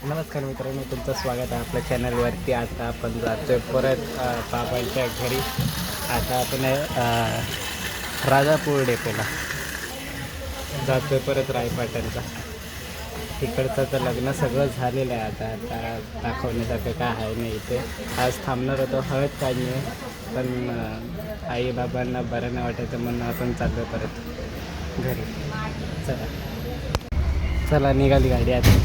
नमस्कार मित्रांनो, तुमचं स्वागत आहे आपल्या चॅनलवरती. आता आपण जातोय परत बाबांच्या घरी. आता आपण राजापूर डेपोला जातोय परत रायपाटणचा. तिकडचं तर लग्न सगळं झालेलं आहे. आता दाखवण्यासारखं काय आहे नाही इथे. आज थांबणार होतो हळद काढणे, पण आई बाबांना बरं नाही वाटायचं म्हणून आपण चाललो परत घरी. चला निघाली गाडी आता.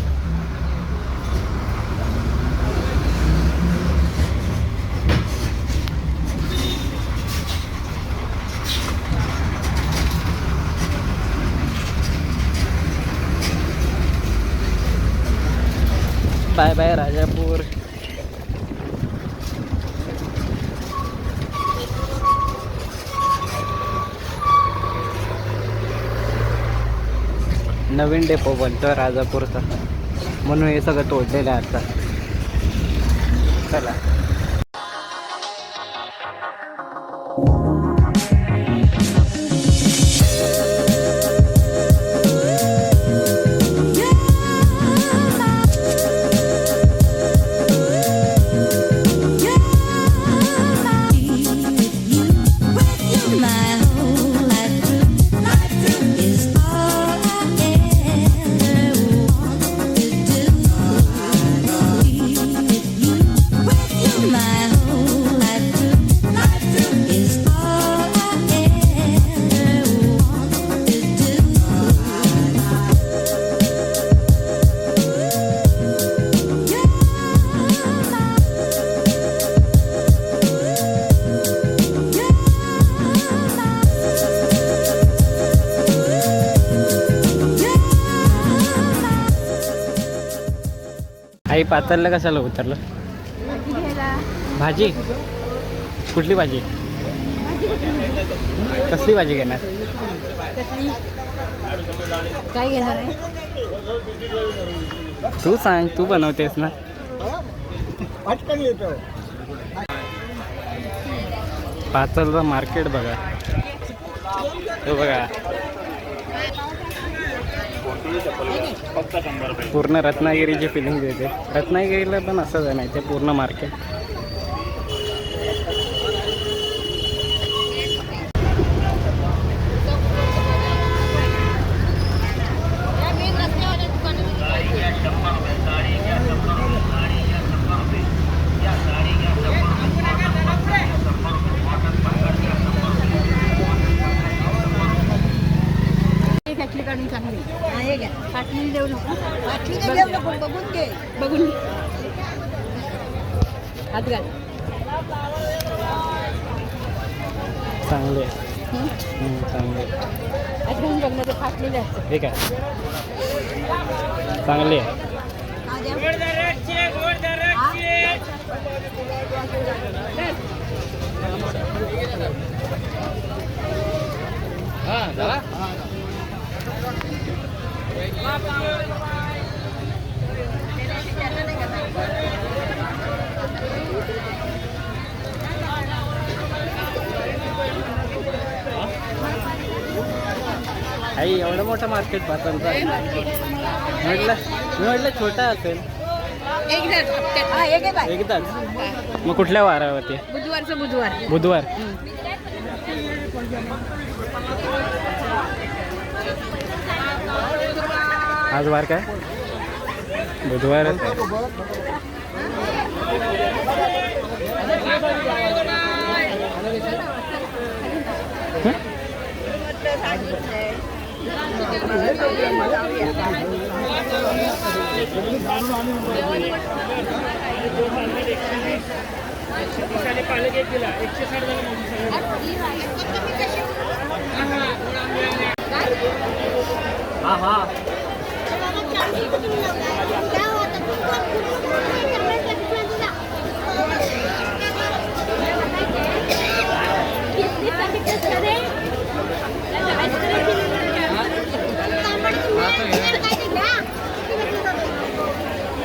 Bye bye Rajapur. नवीन डेपो बनतो राजापूरचा, म्हणून हे सगळं तोडलेलं आहे आता. चला आई पातळला कशाला उतरलं? भाजी? कुठली भाजी? कसली भाजी घेणार? काय घेणार आहे? तू सांग, तू बनवतेस ना. पातळचं मार्केट बघा. तो बघा पूर्ण रत्नागिरीची फिलिंग देते. रत्नागिरीला पण असंच आहे नाही ते पूर्ण मार्केट. फॅक्टरी काढून चांगली फाटली देऊ नको. फाटली देऊ नको, बघून घे. बघून घे. हात घाल. चांगले चांगले हात घालून बघ ना, ते फाटलेले असतं. ठीक आहे, चांगले आहे. आई एवढं मोठं मार्केट पातळचं म्हटलं छोटा असेल. एकदाच. मग कुठल्या वारावरती? बुधवार. आज वार काय? बुधवार. हा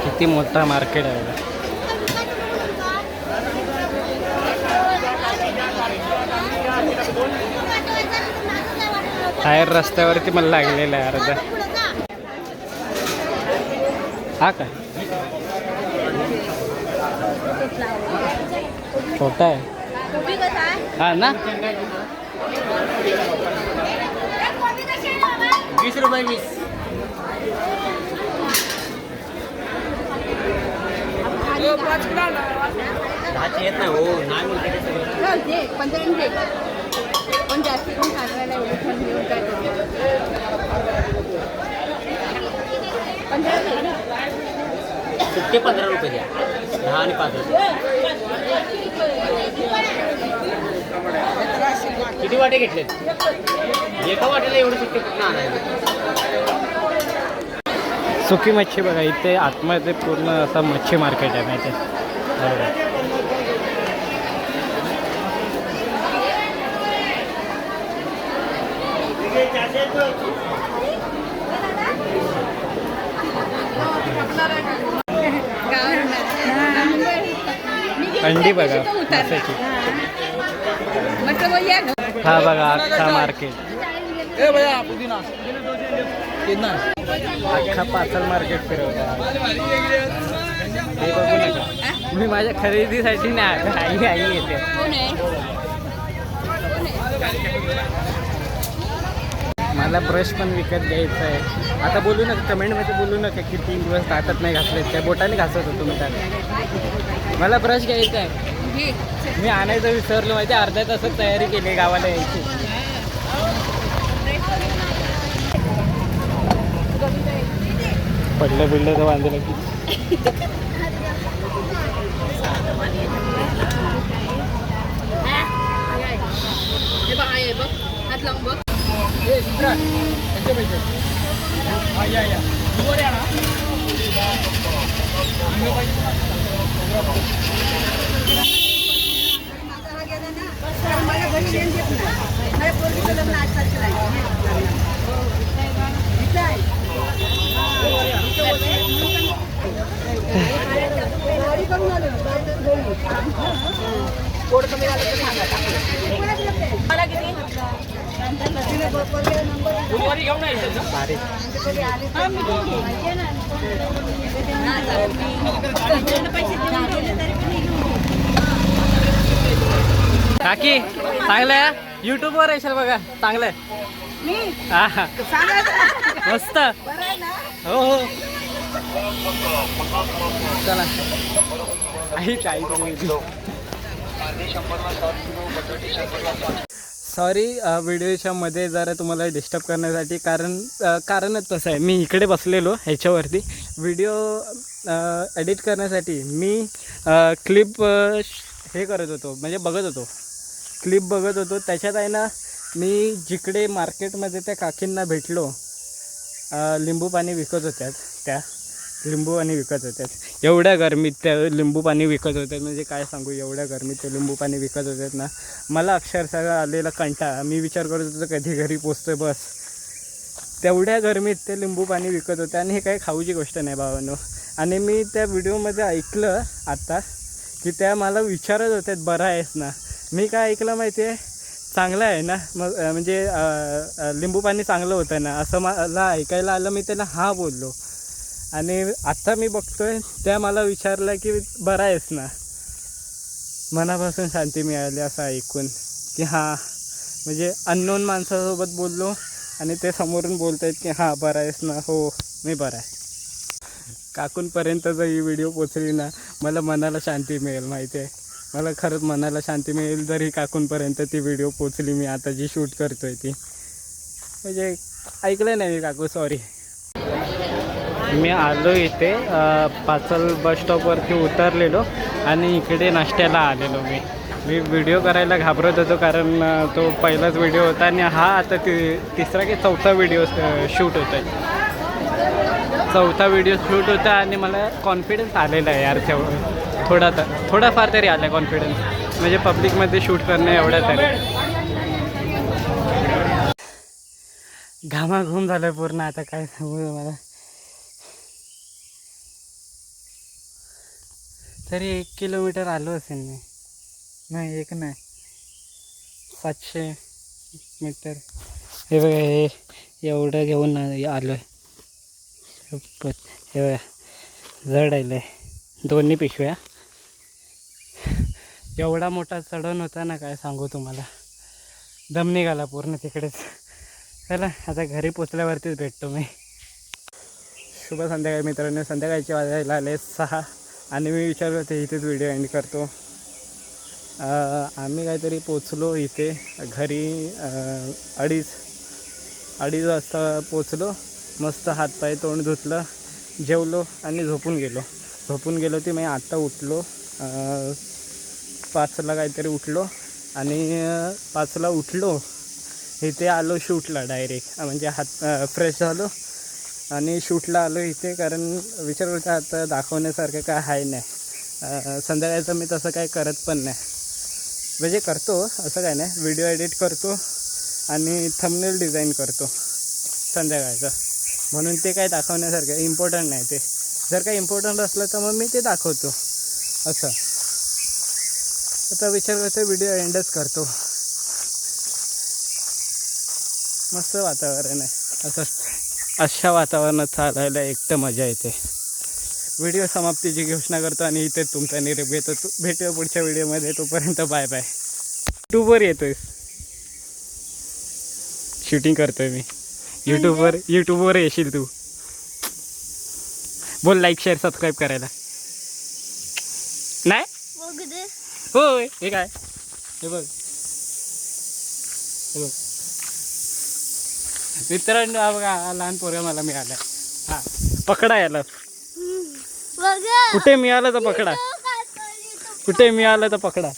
किती मोठा मार्केट आहे. टायर रस्त्यावरती मला लागलेला आहे अर्धा. हा काय छोटा आहे कोबी कसा आहे? हा ना 20 रुपये 20. दहाचे येत नाही हो नाही मिळते ते सगळं. चल दे 15 दे. पण जास्ती पण खायला एवढं थंड घेऊन काय करू? 15 दे ना. सुट्टे 15 रुपये द्या 10 आणि 5 रुपये. किती वाटे घेतलेत? एका वाटेला एवढे सुट्टे कुठं आणायचे? सुकी मच्छी बघा इथे आतमध्ये पूर्ण असं मच्छी मार्केट आहे माहिती आहे बरोबर. अंडी बघा माशाची. हा बघा अख्खा मार्केट अख्खा पाचल मार्केट फिरवला. हे बघू नका मी माझ्या खरेदीसाठी नाही आई येते. मला ब्रश पण विकत घ्यायचा आहे. आता बोलू नका कमेंटमध्ये बोलू नका की 3 दिवस हातात नाही घासलेत काय बोटाने घासत होतो मी त्याला. मला ब्रश घ्यायचा आहे. मी आणायचं विसरलो माहिती अर्ध्या तासात तयारी केली गावाला यायची. पडलं बिडलं तर बांधलं की भारी. काकी चांगलं आहे युट्यूबवर येशील बघा चांगलं आहे. हा मस्त हो हो चला आई सॉरी व्हिडिओच्या मध्ये जरा तुम्हाला डिस्टर्ब करण्यासाठी कारणच तसं आहे. मी इकडे बसलेलो ह्याच्यावरती व्हिडिओ एडिट करण्यासाठी मी क्लिप हे करत होतो म्हणजे क्लिप बघत होतो. त्याच्यात आहे ना मी जिकडे मार्केटमध्ये त्या काकींना भेटलो लिंबू पाणी विकत होत्यात. त्या लिंबू पाणी विकत होत्यात एवढ्या गरमीत त्या लिंबू पाणी विकत होत्यात म्हणजे काय सांगू. एवढ्या गरमीत ते लिंबू पाणी विकत होत्यात ना मला अक्षरशः आलेला कंटाळा. मी विचार करत होतो कधी घरी पोचतोय बस. तेवढ्या गरमीत ते लिंबू पाणी विकत होते आणि हे काही खाऊची गोष्ट नाही भावांनो. आणि मी त्या व्हिडिओमध्ये ऐकलं आता की त्या मला विचारत होत्यात बरं आहेस ना. मी काय ऐकलं माहिती आहे चांगलं आहे ना मग म्हणजे लिंबू पाणी चांगलं होतं ना असं मला ऐकायला आलं. मी त्याला हां बोललो आणि आत्ता मी बघतोय त्या मला विचारलं की बरं आहेस ना. मनापासून शांती मिळाली असं ऐकून की हां म्हणजे अननोन माणसासोबत बोललो आणि ते समोरून बोलत आहेत की हां बरं आहेस ना. हो मी बरं आहे. काकूंपर्यंत जर ही व्हिडिओ पोचली ना मला मनाला शांती मिळेल माहिती आहे. मला खरंच मनाला शांती मिळेल जर ही काकूंपर्यंत ती व्हिडिओ पोचली. मी आता जी शूट करतो आहे ती म्हणजे ऐकलं नाही मी काकू सॉरी. मी आलो इथे पाचल बस स्टॉपवरती उतरलेलो आणि इकडे नाश्त्याला आलेलो. मी व्हिडिओ करायला घाबरत होतो कारण तो पहिलाच व्हिडिओ होता आणि हा आता तिसरा की चौथा व्हिडिओ शूट होता आहे. चौथा व्हिडिओ शूट होता आणि मला कॉन्फिडन्स आलेला आहे यार थोडाफार तरी आला कॉन्फिडन्स म्हणजे पब्लिकमध्ये शूट करणं एवढं तरी. घामाघूम झालं पूर्ण आता काय सांगू मला. तरी 1 किलोमीटर आलो असेल मी. नाही 1 नाही 700 मीटर. हे बघा हे एवढं घेऊन आलो आहे. हे बघा जड आलं आहे दोन्ही पिशव्या. एवढा मोठा चढण होता ना, काय सांगू तुम्हाला. दम निघाला पूर्ण तिकडेच. चला आता घरी पोचल्यावरतीच भेटतो मी. शुभ संध्याकाळ मित्रांनो. संध्याकाळचे वाजायला आले 6 आणि मी विचारलं होते इथेच व्हिडिओ एंड करतो. आम्ही काहीतरी पोचलो इथे घरी 2:30 वाजता पोचलो. मस्त हातपाय तोंड धुतलं, जेवलो आणि झोपून गेलो ती. मी आत्ता उठलो 5ला काहीतरी उठलो आणि 5ला उठलो इथे आलो शूटला डायरेक्ट. म्हणजे हात फ्रेश झालो आणि शूटला आलो इथे. कारण विचार करतो आता दाखवण्यासारखं काय आहे नाही. संध्याकाळचं मी तसं काय करत पण नाही. म्हणजे करतो असं काय नाही, व्हिडिओ एडिट करतो आणि थंबनेल डिझाईन करतो संध्याकाळचं. म्हणून ते काय दाखवण्यासारखं इम्पॉर्टंट नाही. ते जर काय इम्पॉर्टंट असलं तर मग मी ते दाखवतो असं. आता विचार करतो व्हिडिओ एंडच करतो. मस्त वातावरण आहे. असं अशा वातावरणात चालायला एकटं मजा येते. व्हिडिओ समाप्तीची घोषणा करतो आणि इथे तुमचा निरोप घेतो. भेटूया पुढच्या व्हिडिओमध्ये. तोपर्यंत बाय बाय. यूट्यूबवर येतोय, शूटिंग करतोय मी. यूट्यूबवर येशील तू. बोल लाईक शेअर सबस्क्राईब करायला. नाही होय. हे काय हे बघ मित्रांनो. हा बघा लहान पोरगा मला मिळाला. हा पकडा याला. कुठे मिळालं तर पकडा. कुठे मिळालं तर पकडा.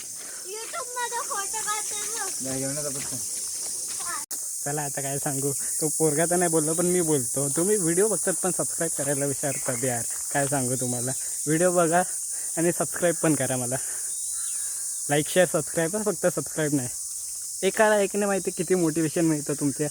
चला आता काय सांगू. तो पोरगा तर नाही बोललो पण मी बोलतो. तुम्ही व्हिडिओ बघतात पण सबस्क्राईब करायला विचारतात यार. काय सांगू तुम्हाला. व्हिडिओ बघा आणि सबस्क्राईब पण करा मला. लाईक शेअर सबस्क्राईब, फक्त सबस्क्राईब नाही. एकाला ऐकणे माहिती किती मोटिवेशन मिळतं तुमच्या